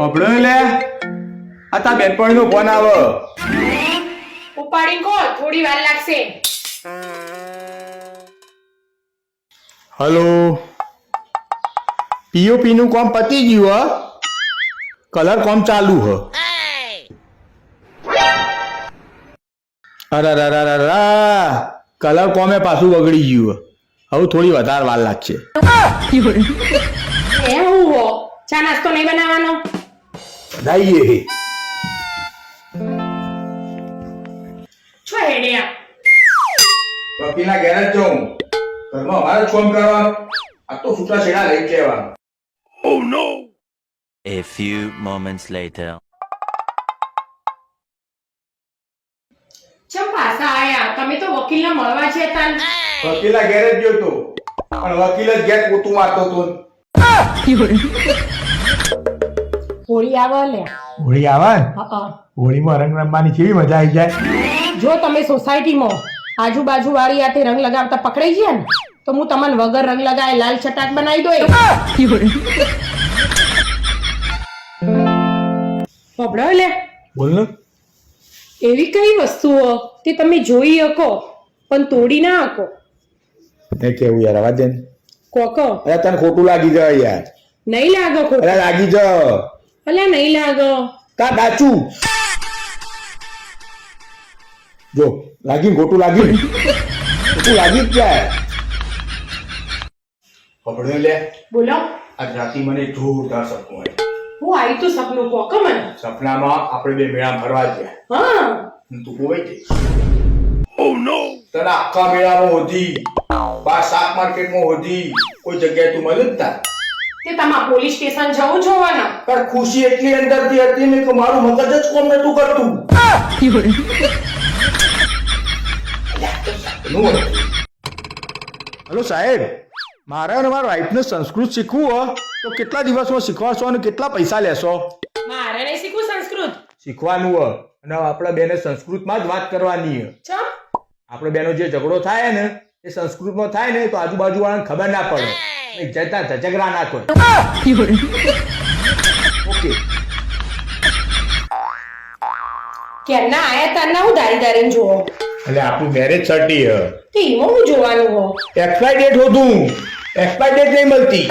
અબળો લે આ તા બેનપણીનો ફોન આવે. ઉપાડી કો થોડી વાર લાગશે. હલો, પીઓપી નું કામ પતી ગયું હ, કલર કામ ચાલુ હ. અરે કલર કોમે પાછું બગડી ગયું હ. હવે થોડી વધારે વાર લાગશે. એ હું હો ચા નાસ્તો નહીં બનાવવાનો? જઈએ છો હેડ્યા વકીલના ઘેર જ જાઉં. ઘરમાં અમારે જ ફોન કરવાનો. આ તો છૂટા છેડા લઈ કહેવાનું. Oh no! A few moments later. ચમ પાછા આયા? તમે તો વકીલને મળવા છે તાન. વકીલના ઘેર જ ગયો તો, પણ વકીલ જ ઘેર પોતું મારતો તો. હોળી આવે લે. હોળી આવે ને? હા. હોળીમાં રંગ રમવાની કેવી મજા આવી જાય. જો તમે સોસાયટીમાં આજુબાજુ વાળી આતે રંગ લગાવતા પકડાઈ ગયા ને તો હું તમને વગર રંગ લગાવે લાલ ચટાક બનાવી દો. પબડો લે. બોલ ને. એવી કઈ વસ્તુઓ તે તમે જોઈ શકો પણ તોડી ના શકો? એ કેવું યાર, આવા દે ને. કોકો અરે તને ખોટું લાગી જાય યાર. નહીં લાગો ખોટું. અરે લાગી જાય. અલ્યા નહીં લાગો. કા ડાચું જો લાગી ખોટું લાગી ખોટું લાગી જ જાય. પકડ્યો લે. બોલો. આજ રાતી મને જોરદાર સપનું આવ્યું. હું આવી તો સપનું કોકો મને. સપનામાં આપણે બે મેળા ફરવા ગયા. હા. તું કોઈ ગઈ? Oh no! તને આખા મેળામાં હોધી, બાર શાક માર્કેટમાં હોધી, કોઈ જગ્યાએ તું મળ્યું જ તા. તે તમાર પોલીસ સ્ટેશન જવું જોવાના. પણ ખુશી એટલી અંદરથી હતી ને કે મારું મગજ જ કોમ નતું કરતું. હેલો સાહેબ, મારે અને મારા વાઈફને સંસ્કૃત શીખવું હોય તો કેટલા દિવસમાં શીખવાડશો અને કેટલા પૈસા લેશો? મારે નહીં શીખવું સંસ્કૃત. શીખવાનું હોય અને આપણે બેને સંસ્કૃતમાં જ વાત કરવાની હોય. ચમ? આપણે બેનો જે ઝઘડો થાય ને એ સંસ્કૃતમાં થાય ને તો આજુબાજુ વાળાને ખબર ના પડે, જતા ઝઘડા ના થાય. ઓકે. કેમના આયા તારના હું દારી દારીને જોવો? એટલે આપણું મેરેજ સર્ટી હ. તે એમાં હું જોવાનું હો? એક્સપાયર ડેટ હોતું, એક્સપાયર ડેટ નહીં મળતી.